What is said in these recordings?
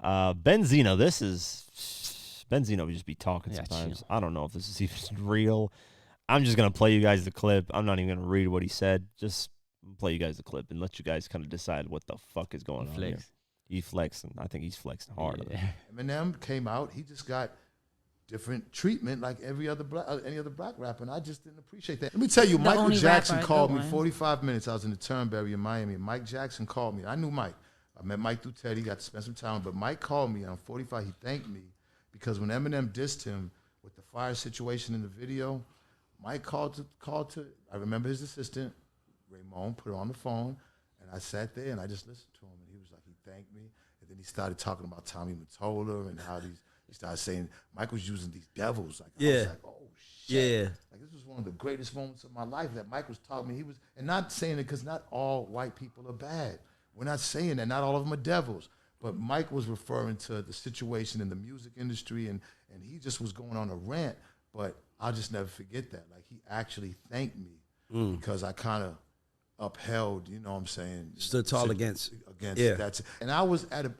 Benzino, Benzino would just be talking Yeah, sometimes. chill. I don't know if this is even real. I'm just going to play you guys the clip. I'm not even going to read what he said. Just play you guys the clip and let you guys kind of decide what the fuck is going on here. He flexing. I think he's flexing hard. Yeah. Eminem came out. He just got different treatment like any other black rapper, and I just didn't appreciate that. Let me tell you, Michael Jackson called me 45 minutes. I was in the Turnberry in Miami. Mike Jackson called me. I knew Mike. I met Mike through Teddy, got to spend some time, but Mike called me on 45. He thanked me because when Eminem dissed him with the fire situation in the video, Mike called to I remember his assistant, Raymond, put her on the phone, and I sat there and I just listened to him, and he was like, he thanked me, and then he started talking about Tommy Mottola and how he started saying Mike was using these devils. Like, I was like, oh shit. Yeah. Like, this was one of the greatest moments of my life that Mike was talking me. And not saying it because not all white people are bad. We're not saying that. Not all of them are devils. But Mike was referring to the situation in the music industry, and he just was going on a rant. But I'll just never forget that. Like, he actually thanked me because I kind of upheld, you know what I'm saying? Stood tall against that. And I was at a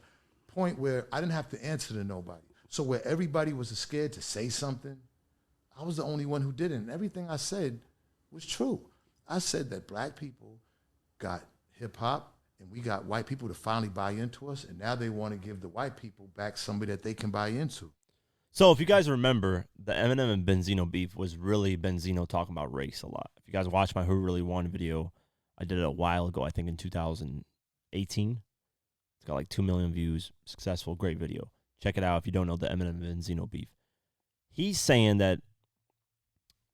point where I didn't have to answer to nobody. So where everybody was scared to say something, I was the only one who didn't. And everything I said was true. I said that black people got hip-hop, and we got white people to finally buy into us, and now they want to give the white people back somebody that they can buy into. So if you guys remember, the Eminem and Benzino beef was really Benzino talking about race a lot. If you guys watch my Who Really Won video, I did it a while ago, I think in 2018. It's got like 2 million views, successful, great video. Check it out if you don't know the Eminem and Benzino beef. He's saying that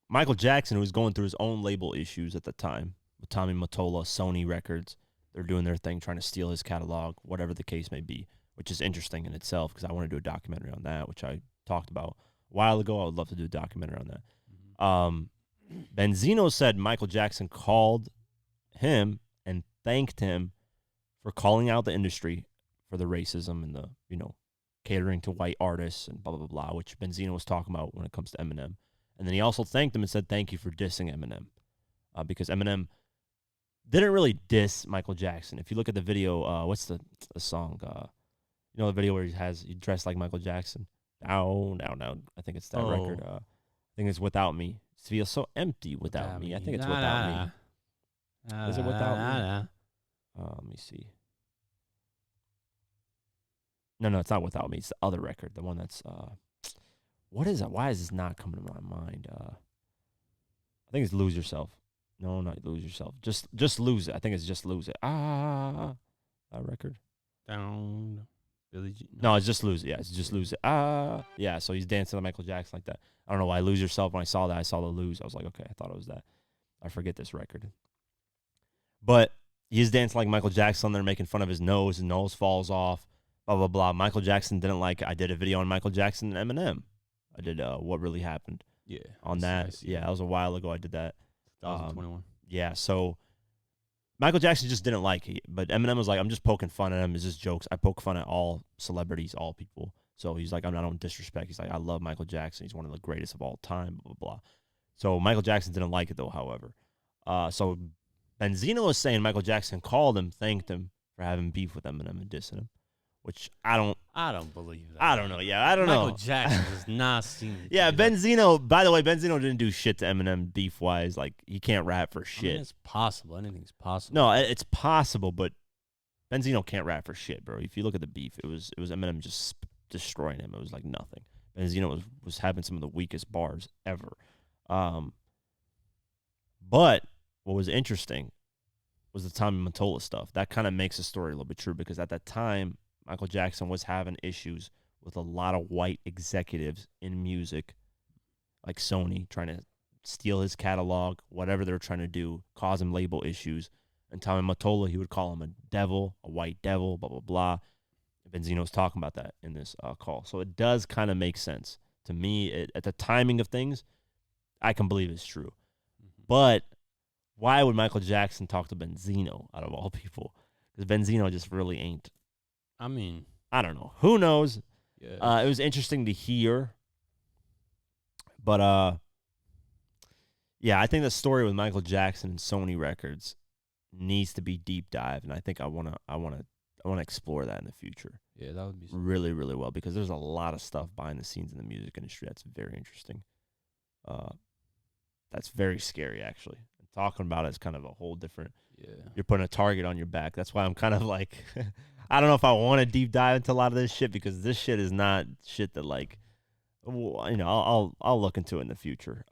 Michael Jackson, who was going through his own label issues at the time, with Tommy Mottola, Sony Records, they're doing their thing, trying to steal his catalog, whatever the case may be, which is interesting in itself because I want to do a documentary on that, which I talked about a while ago. I would love to do a documentary on that. Benzino said Michael Jackson called him and thanked him for calling out the industry for the racism and the, catering to white artists and blah, blah, blah, which Benzino was talking about when it comes to Eminem. And then he also thanked him and said, thank you for dissing Eminem. Because Eminem didn't really diss Michael Jackson. If you look at the video, what's the song? The video where he dressed like Michael Jackson? Down. I think it's that record. I think it's Without Me. It feels so empty without me. I think it's Without Me. Is it Without Me? Let me see. No, it's not Without Me. It's the other record, the one that's what is it? Why is this not coming to my mind? I think it's Lose Yourself. No, not Lose Yourself. Just Lose It. I think it's Just Lose It. That record. Down. Billie Jean. No, it's Just Lose It. Yeah, it's Just Lose It. Yeah, so he's dancing to Michael Jackson like that. I don't know why Lose Yourself. When I saw that, I saw the Lose. I was like, okay, I thought it was that. I forget this record. But he's dancing like Michael Jackson. They're making fun of his nose. His nose falls off. Blah, blah, blah. Michael Jackson didn't like it. I did a video on Michael Jackson and Eminem. I did What Really Happened. Yeah. On that. Yeah, that was a while ago I did that. 2021. Yeah, so Michael Jackson just didn't like it. But Eminem was like, I'm just poking fun at him. It's just jokes. I poke fun at all celebrities, all people. So he's like, I don't disrespect. He's like, I love Michael Jackson. He's one of the greatest of all time, blah, blah, blah. So Michael Jackson didn't like it, though, however. So Benzino was saying Michael Jackson called him, thanked him for having beef with Eminem and dissing him. Which I don't believe that. I don't know. Yeah, I don't know. Michael Jackson does not seem. Yeah, Benzino. By the way, Benzino didn't do shit to Eminem beef wise. Like he can't rap for shit. I mean, it's possible. Anything's possible. No, it's possible, but Benzino can't rap for shit, bro. If you look at the beef, it was Eminem just destroying him. It was like nothing. Benzino was having some of the weakest bars ever. But what was interesting was the Tommy Mottola stuff. That kind of makes the story a little bit true because at that time, Michael Jackson was having issues with a lot of white executives in music, like Sony, trying to steal his catalog, whatever they're trying to do, cause him label issues. And Tommy Mottola, he would call him a devil, a white devil, blah, blah, blah. Benzino's talking about that in this call. So it does kind of make sense. To me, at the timing of things, I can believe it's true. Mm-hmm. But why would Michael Jackson talk to Benzino, out of all people? Because Benzino just really ain't. I mean, I don't know. Who knows? Yeah. It was interesting to hear. But, yeah, I think the story with Michael Jackson and Sony Records needs to be deep dive, and I think I want to want to explore that in the future. Yeah, that would be something. Really, really well, because there's a lot of stuff behind the scenes in the music industry that's very interesting. That's very scary, actually. And talking about it is kind of a whole different. Yeah. You're putting a target on your back. That's why I'm kind of like, I don't know if I want to deep dive into a lot of this shit, because this shit is not shit that, like, you know, I'll look into it in the future.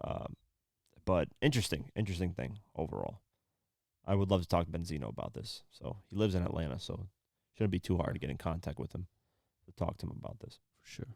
But interesting thing overall. I would love to talk to Benzino about this. So he lives in Atlanta, so shouldn't be too hard to get in contact with him to talk to him about this. For sure.